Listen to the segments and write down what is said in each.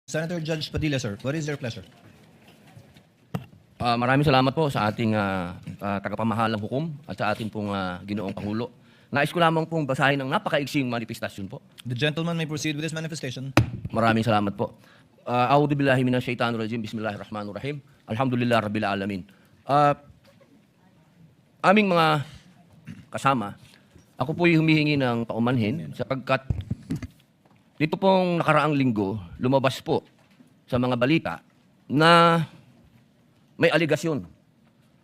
Senator Judge Padilla, sir, what is your pleasure? Maraming salamat po sa ating tagapamahalang hukom at sa ating pong Ginoong Pangulo. Nais ko lamang pong basahin ang napakaigsing manifestasyon po. The gentleman may proceed with his manifestation. Maraming salamat po. A'udhu billahi minash shaitanir rajim. Bismillahirrahmanirrahim. Alhamdulillah rabbil alamin. Aming mga kasama, ako po'y humihingi ng paumanhin sapagkat dito pong nakaraang linggo, lumabas po sa mga balita na may aligasyon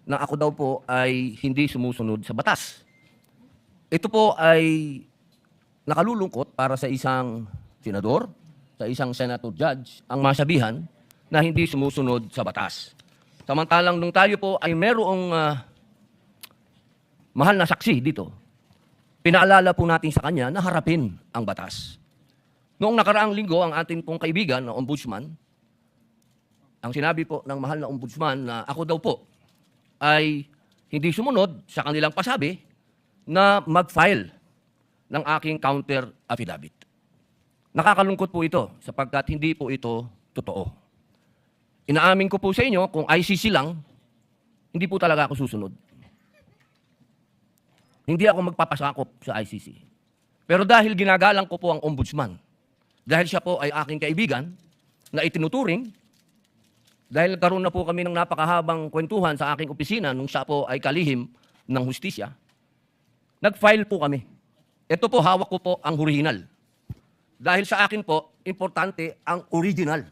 na ako daw po ay hindi sumusunod sa batas. Ito po ay nakalulungkot para sa isang senador, sa isang senator judge, ang masabihan na hindi sumusunod sa batas. Samantalang nung tayo po ay merong mahal na saksi dito, pinaalala po natin sa kanya na harapin ang batas. Noong nakaraang linggo, ang ating pong kaibigan na ombudsman, ang sinabi po ng mahal na ombudsman na ako daw po ay hindi sumunod sa kanilang pasabi na mag-file ng aking counter affidavit. Nakakalungkot po ito sapagkat hindi po ito totoo. Inaamin ko po sa inyo kung ICC lang, hindi po talaga ako susunod. Hindi ako magpapasakop sa ICC. Pero dahil ginagalang ko po ang ombudsman, dahil siya po ay aking kaibigan na itinuturing, dahil karoon na po kami ng napakahabang kwentuhan sa aking opisina nung siya po ay kalihim ng hustisya, nag-file po kami. Ito po, hawak ko po ang original. Dahil sa akin po, importante ang original.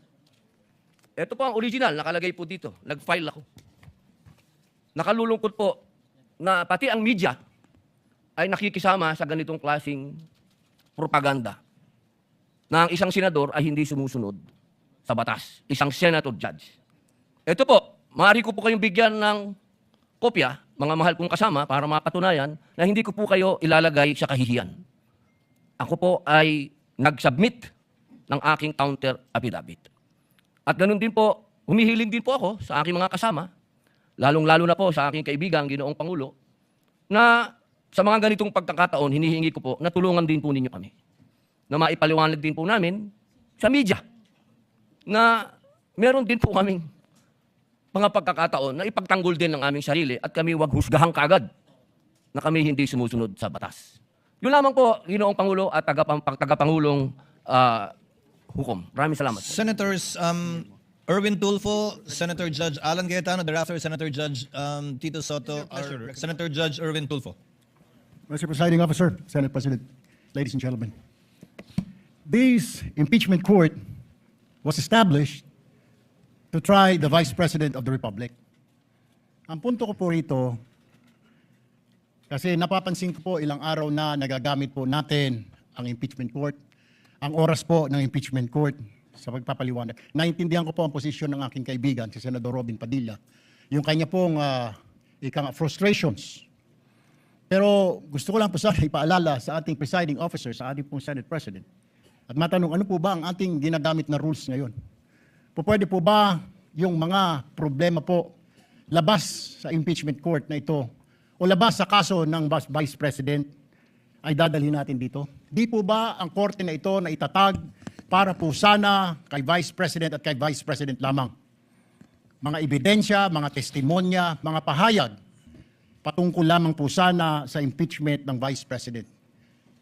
Ito po ang original, nakalagay po dito. Nag-file ako. Nakalulungkot po na pati ang media ay nakikisama sa ganitong klaseng propaganda na ang isang senador ay hindi sumusunod sa batas. Isang senator judge. Ito po, maaari ko po kayong bigyan ng kopya, mga mahal kong kasama, para mapatunayan na hindi ko po kayo ilalagay sa kahihiyan. Ako po ay nag-submit ng aking counter affidavit. At ganun din po, humihiling din po ako sa aking mga kasama, lalong-lalo na po sa aking kaibigan, Ginoong Pangulo, na sa mga ganitong pagkakataon, hinihingi ko po na tulungan din po ninyo kami. Na maipaliwanag din po namin sa media na meron din po kaming mga pagkakataon na ipagtanggol din ng aming sarili at kami wag husgahan kaagad na kami hindi sumusunod sa batas. Yun lamang po, Ginoong Pangulo at tagapangulong hukom. Maraming salamat. Senators Erwin Tulfo, Senator Judge Alan Cayetano, thereafter Senator Judge Tito Soto, or Senator Judge Erwin Tulfo. Mr. Presiding Officer, Senate President, ladies and gentlemen. This impeachment court was established to try the Vice President of the Republic. Ang punto ko po rito, kasi napapansin ko po ilang araw na nagagamit po natin ang impeachment court, ang oras po ng impeachment court sa pagpapaliwanag. Naintindihan ko po ang posisyon ng aking kaibigan, si Senador Robin Padilla, yung kanya pong frustrations. Pero gusto ko lang po sana ipaalala sa ating presiding officer, sa ating pong Senate President, at matanong, ano po ba ang ating ginagamit na rules ngayon? Pwede po ba yung mga problema po labas sa impeachment court na ito o labas sa kaso ng Vice President ay dadalhin natin dito? Di po ba ang korte na ito na itatag para po sana kay Vice President at kay Vice President lamang? Mga ebidensya, mga testimonya, mga pahayag patungkol lamang po sana sa impeachment ng Vice President.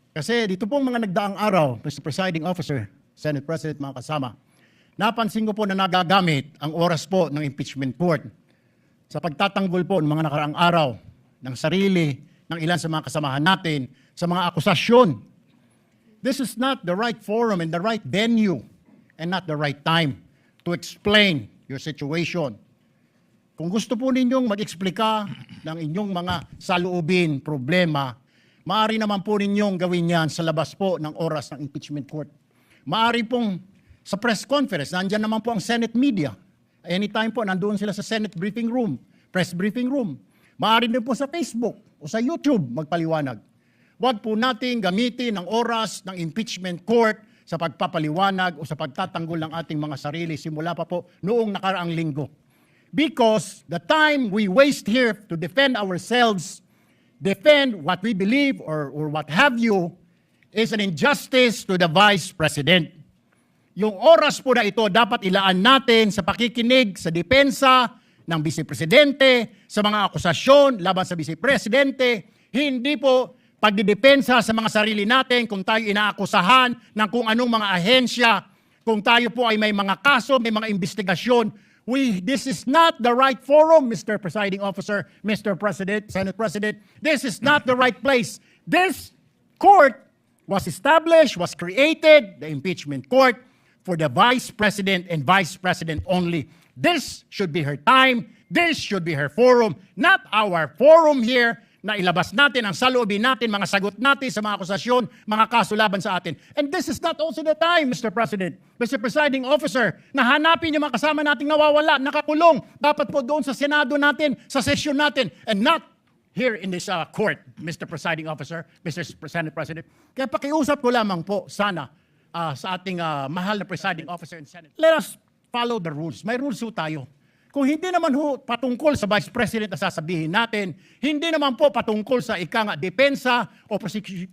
Kasi dito pong mga nagdaang araw, Mr. Presiding Officer, Senate President, mga kasama, napansin ko po na nagagamit ang oras po ng impeachment court sa pagtatanggol po ng mga nakaraang araw ng sarili ng ilan sa mga kasamahan natin sa mga akusasyon. This is not the right forum and the right venue and not the right time to explain your situation. Kung gusto po ninyong mag-eksplika ng inyong mga saloobin, problema, maaari naman po ninyong gawin yan sa labas po ng oras ng impeachment court. Maaari pong sa press conference, nandyan naman po ang Senate media. Anytime po, nandoon sila sa Senate briefing room, press briefing room. Maaari din po sa Facebook o sa YouTube magpaliwanag. Huwag po nating gamitin ang oras ng impeachment court sa pagpapaliwanag o sa pagtatanggol ng ating mga sarili simula pa po noong nakaraang linggo. Because the time we waste here to defend ourselves, defend what we believe or what have you, is an injustice to the Vice President. yung oras po na ito dapat ilaan natin sa pakikinig sa depensa ng Vice Presidente, sa mga akusasyon laban sa Vice Presidente, hindi po pagdidepensa sa mga sarili natin kung tayo inaakusahan ng kung anong mga ahensya, kung tayo po ay may mga kaso, may mga investigasyon. This is not the right forum, Mr. Presiding Officer, Mr. President, Senate President. This is not the right place. This court was established, was created, the impeachment court, for the Vice President and Vice President only. This should be her time. This should be her forum, not our forum here na ilabas natin ang saloobin natin, mga sagot natin sa mga akusasyon, mga kaso laban sa atin. And this is not also the time, Mr. President, Mr. Presiding Officer, na hanapin yung mga kasama nating nawawala, nakakulong. Dapat po doon sa Senado natin, sa session natin, and not here in this court, Mr. Presiding Officer, Mr. Senate President. Kaya pakiusap ko lamang po sana sa ating mahal na Presiding Officer and Senate. Let us follow the rules. May rules po tayo. Kung hindi naman ho patungkol sa Vice President na sasabihin natin, hindi naman po patungkol sa depensa o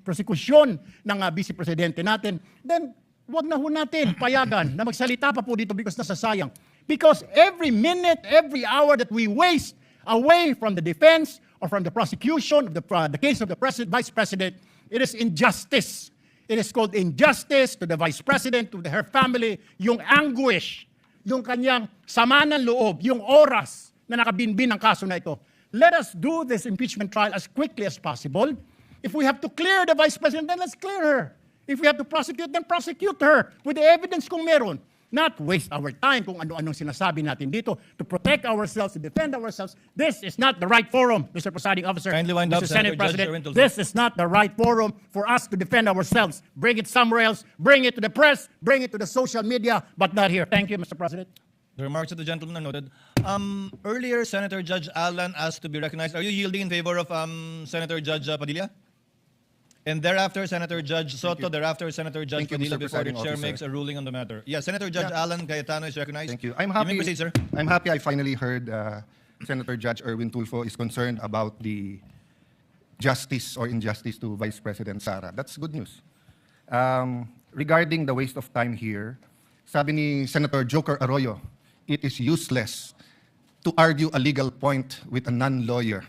prosekusyon ng Vice Presidente natin, then wag na ho natin payagan na magsalita pa po dito because nasasayang. Because every minute, every hour that we waste away from the defense or from the prosecution of the case of the Vice President, it is injustice. It is called injustice to the Vice President, to her family, yung anguish, yung kanyang sama ng loob, yung oras na nakabinbin ng kaso na ito. Let us do this impeachment trial as quickly as possible. If we have to clear the Vice President, then let's clear her. If we have to prosecute, then prosecute her with the evidence kung meron. Not waste our time kung ano-anong sinasabi natin dito to protect ourselves, to defend ourselves. This is not the right forum, Mr. Presiding Officer, Kindly wind up, Mr. Senate Senator Judge President. Erwin Tulfo. This is not the right forum for us to defend ourselves. Bring it somewhere else. Bring it to the press. Bring it to the social media, but not here. Thank you, Mr. President. The remarks of the gentleman are noted. Earlier, Senator Judge Alan asked to be recognized. Are you yielding in favor of Senator Judge Padilla? And thereafter, Senator Judge Soto, thereafter, Senator Judge Thank you, Padilla, Mr. before the Presiding chair Officer. makes a ruling on the matter. Yeah, Senator Judge Alan Cayetano is recognized. Thank you. I'm You happy. may proceed, sir. I'm happy I finally heard Senator Judge Erwin Tulfo is concerned about the justice or injustice to Vice President Sara. That's good news. Regarding the waste of time here, sabi ni Senator Joker Arroyo, it is useless to argue a legal point with a non-lawyer.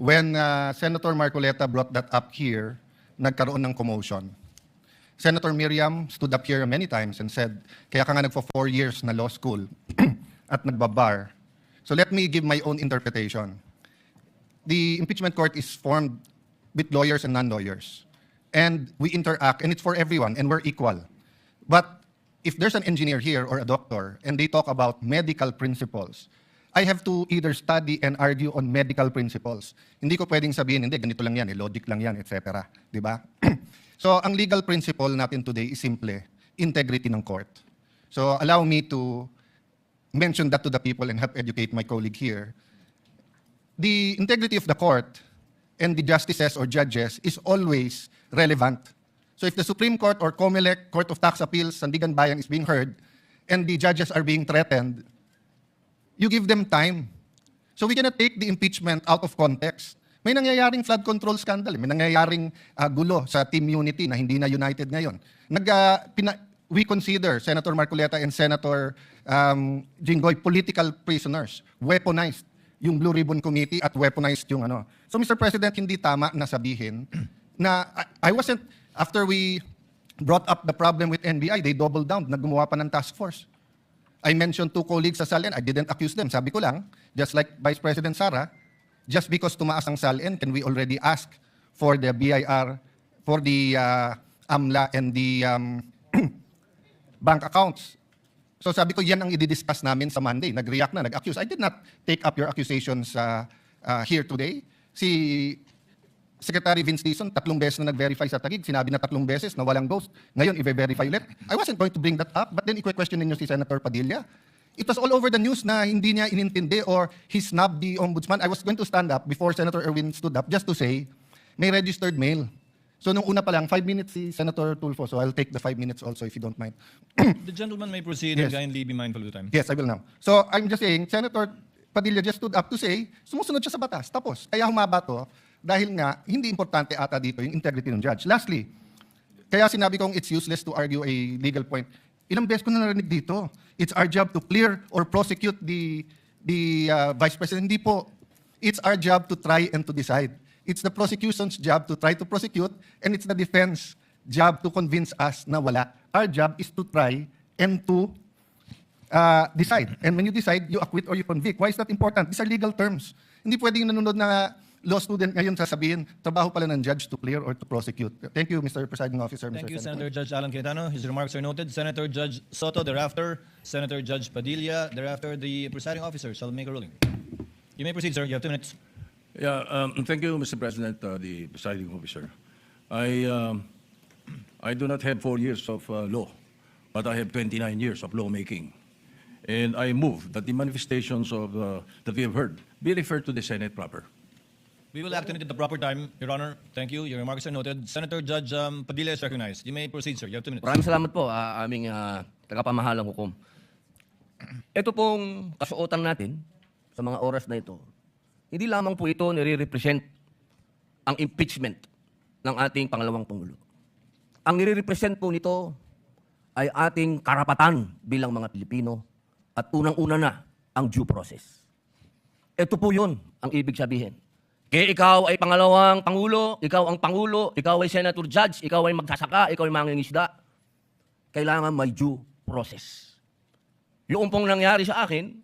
When Senator Marcoleta brought that up here, nagkaroon ng commotion. Senator Miriam stood up here many times and said, kaya ka nga nagpo 4 years na law school at nagbabar. So let me give my own interpretation. The impeachment court is formed with lawyers and non-lawyers. And we interact, and it's for everyone, and we're equal. But if there's an engineer here or a doctor, and they talk about medical principles, I have to either study and argue on medical principles. Hindi ko pwedeng sabihin, hindi, ganito lang yan, logic lang yan, etc. Di ba? So, ang legal principle natin today is simple, integrity ng court. So, allow me to mention that to the people and help educate my colleague here. The integrity of the court and the justices or judges is always relevant. So, if the Supreme Court or COMELEC, Court of Tax Appeals, Sandigan Bayan is being heard, and the judges are being threatened, you give them time. So we cannot take the impeachment out of context. May nangyayaring flood control scandal, may nangyayaring gulo sa Team Unity na hindi na united ngayon. We consider Senator Marcoleta and Senator Jinggoy political prisoners, weaponized yung Blue Ribbon Committee at weaponized yung ano. So Mr. President, hindi tama na sabihin na I wasn't, after we brought up the problem with NBI, they doubled down, naggumawa pa ng task force. I mentioned 2 colleagues sa SALN. I didn't accuse them. Sabi ko lang, just like Vice President Sara, just because tumaas ang SALN, can we already ask for the BIR, for the AMLA and the bank accounts? So sabi ko, yan ang i-discuss namin sa Monday. Nag-react na, nag-accuse. I did not take up your accusations here today. Si Secretary Vince Dizon, 3 beses na nag-verify sa Taguig, sinabi na 3 beses na walang ghost. Ngayon, i-verify ulit. I wasn't going to bring that up, but then i-question ninyo si Senator Padilla. It was all over the news na hindi niya inintindi or he snubbed the ombudsman. I was going to stand up before Senator Erwin stood up just to say, may registered mail. So nung una pa lang, 5 minutes si Senator Tulfo, so I'll take the 5 minutes also if you don't mind. The gentleman may proceed Yes. and kindly be mindful of the time. Yes, I will now. So I'm just saying, Senator Padilla just stood up to say, sumusunod siya sa batas. Tapos, kaya humaba to, dahil nga, hindi importante ata dito yung integrity ng judge. Lastly, Kaya sinabi kong it's useless to argue a legal point. Ilang beses ko na narinig dito. It's our job to clear or prosecute the Vice President. Hindi po. It's our job to try and to decide. It's the prosecution's job to try to prosecute, and it's the defense job to convince us na wala. Our job is to try and to decide. And when you decide, you acquit or you convict. Why is that important? These are legal terms. Hindi pwedeng nanonood na law student ngayon sasabihin, trabaho pala ng judge to clear or to prosecute. Thank you, Mr. Presiding Officer. Thank Mr. you, Senator. Senator Judge Alan Cayetano. His remarks are noted. Senator Judge Soto, thereafter, Senator Judge Padilla, thereafter, the presiding officer shall make a ruling. You may proceed, sir. You have 2 minutes. Yeah, thank you, Mr. President, the presiding officer. I do not have 4 years of law, but I have 29 years of lawmaking. And I move that the manifestations of that we have heard be referred to the Senate proper. We will act on it at the proper time, Your Honor. Thank you. Your remarks are noted. Senator Judge Padilla is recognized. You may proceed, sir. You have 2 minutes. Maraming salamat po, aming tagapamahalang hukom. Ito pong kasuotan natin sa mga oras na ito, hindi lamang po ito nire-represent ang impeachment ng ating pangalawang Pangulo. Ang nire-represent po nito ay ating karapatan bilang mga Pilipino at unang-una na ang due process. Ito po yun ang ibig sabihin. Kaya ikaw ay pangalawang Pangulo, ikaw ang Pangulo, ikaw ay Senator Judge, ikaw ay magsasaka, ikaw ay mangingisda, kailangan may due process. Yung pong nangyari sa akin,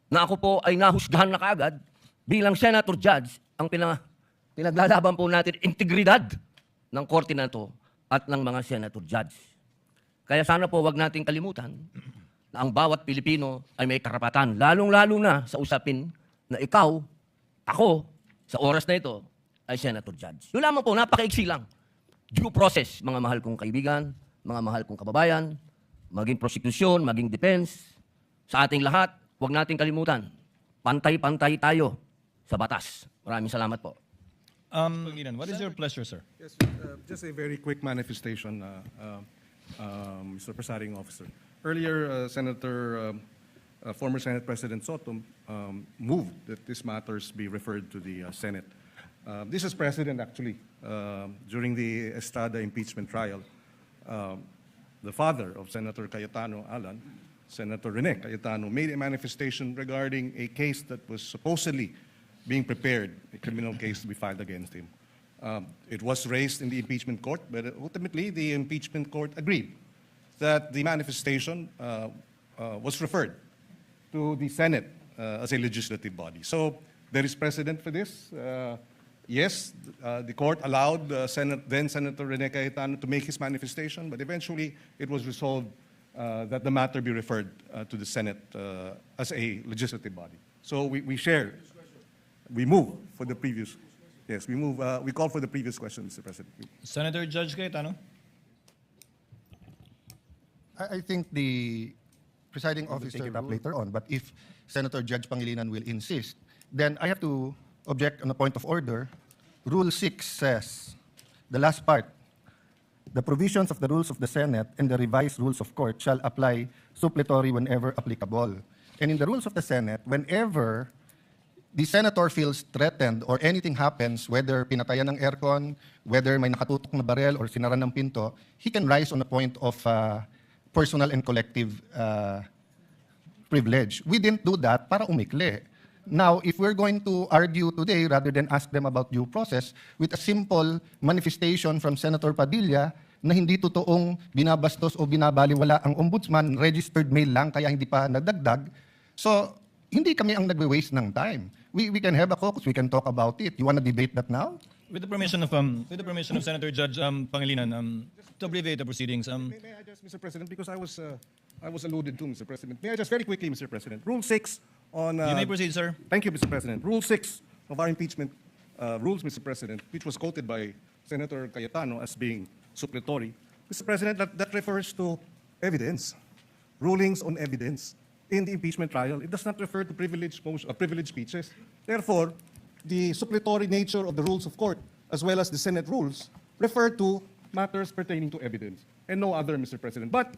na ako po ay nahusgahan na kaagad, bilang Senator Judge, ang pinaglalaban po natin, integridad ng korte na to at ng mga Senator Judge. Kaya sana po wag nating kalimutan na ang bawat Pilipino ay may karapatan, lalong-lalo na sa usapin na ikaw, ako, sa oras na ito, ay Senator Judge. Yun lamang po, napakaiksi lang. Due process, mga mahal kong kaibigan, mga mahal kong kababayan, maging prosecution, maging defense, sa ating lahat, huwag nating kalimutan, pantay-pantay tayo sa batas. Maraming salamat po. Pangilinan, what is your pleasure, sir? Yes, just a very quick manifestation, Mr. Presiding Officer. Earlier, former Senate President Soto moved that these matters be referred to the Senate. This is President, actually, during the Estrada impeachment trial. The father of Senator Cayetano, Alan, Senator Rene Cayetano, made a manifestation regarding a case that was supposedly being prepared, a criminal case to be filed against him. It was raised in the impeachment court, but ultimately the impeachment court agreed that the manifestation was referred to the Senate as a legislative body. So there is precedent for this. Yes, the court allowed then Senator Rene Cayetano to make his manifestation, but eventually it was resolved that the matter be referred to the Senate as a legislative body. So we move for the previous. Yes, we call for the previous question, Mr. President. Senator Judge Cayetano. I think the presiding officer take it up later on, but if Senator Judge Pangilinan will insist, then I have to object on a point of order. Rule 6 says, the last part, the provisions of the rules of the Senate and the revised rules of court shall apply suppletory whenever applicable. And in the rules of the Senate, whenever the senator feels threatened or anything happens, whether pinatayan ng aircon, whether may nakatutok na barel or sinara ng pinto, he can rise on a point of personal and collective privilege. We didn't do that para umikli. Now, if we're going to argue today, rather than ask them about due process, with a simple manifestation from Senator Padilla na hindi totoong binabastos o binabaliwala ang ombudsman, registered mail lang, kaya hindi pa nadagdag. So, hindi kami ang nagwe-waste ng time. We can have a caucus, we can talk about it. You want to debate that now? With the permission of Senator Judge Pangilinan, to abbreviate the proceedings. May I just, Mr. President, because I was alluded to, Mr. President. May I just very quickly, Mr. President, Rule 6 on... You may proceed, sir. Thank you, Mr. President. Rule 6 of our impeachment rules, Mr. President, which was quoted by Senator Cayetano as being suppletory. Mr. President, that refers to evidence, rulings on evidence in the impeachment trial. It does not refer to privileged speeches. Therefore, the suppletory nature of the rules of court, as well as the Senate rules, refer to matters pertaining to evidence, and no other, Mr. President. But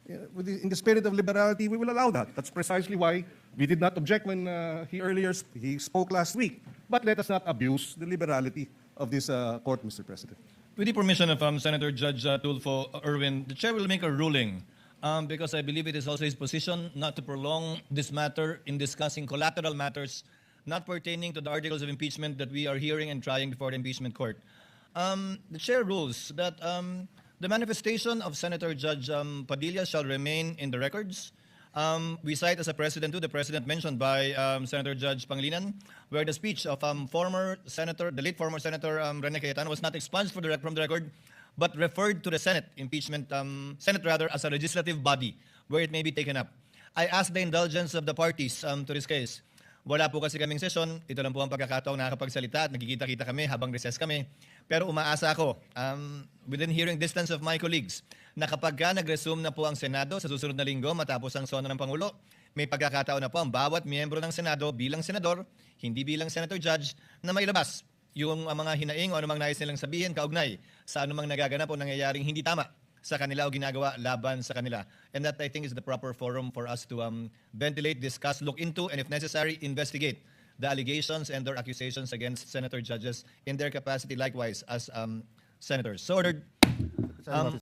in the spirit of liberality, we will allow that. That's precisely why we did not object when he spoke last week. But let us not abuse the liberality of this court, Mr. President. With the permission of Senator Judge Tulfo Erwin, the chair will make a ruling because I believe it is also his position not to prolong this matter in discussing collateral matters not pertaining to the articles of impeachment that we are hearing and trying before the impeachment court. The chair rules that the manifestation of Senator Judge Padilla shall remain in the records. We cite as a precedent too the precedent mentioned by Senator Judge Pangilinan, where the speech of former Senator, the late former Senator Rene Cayetano was not expunged from the record, but referred to the Senate impeachment, Senate rather, as a legislative body where it may be taken up. I ask the indulgence of the parties to this case. Wala po kasi kaming session. Ito lang po ang pagkakataong nakakapagsalita at nagkikita-kita kami habang recess kami. Pero umaasa ako, within hearing distance of my colleagues, na kapag ka nag-resume na po ang Senado sa susunod na linggo matapos ang sona ng Pangulo, may pagkakataon na po ang bawat miyembro ng Senado bilang senador, hindi bilang senator judge, na mailabas yung mga hinaing o anumang nais nilang sabihin kaugnay sa anumang nagaganap o nangyayaring hindi tama sa kanila o ginagawa laban sa kanila. And that I think is the proper forum for us to ventilate, discuss, look into, and if necessary, investigate the allegations and their accusations against senator judges in their capacity likewise as senators. So ordered.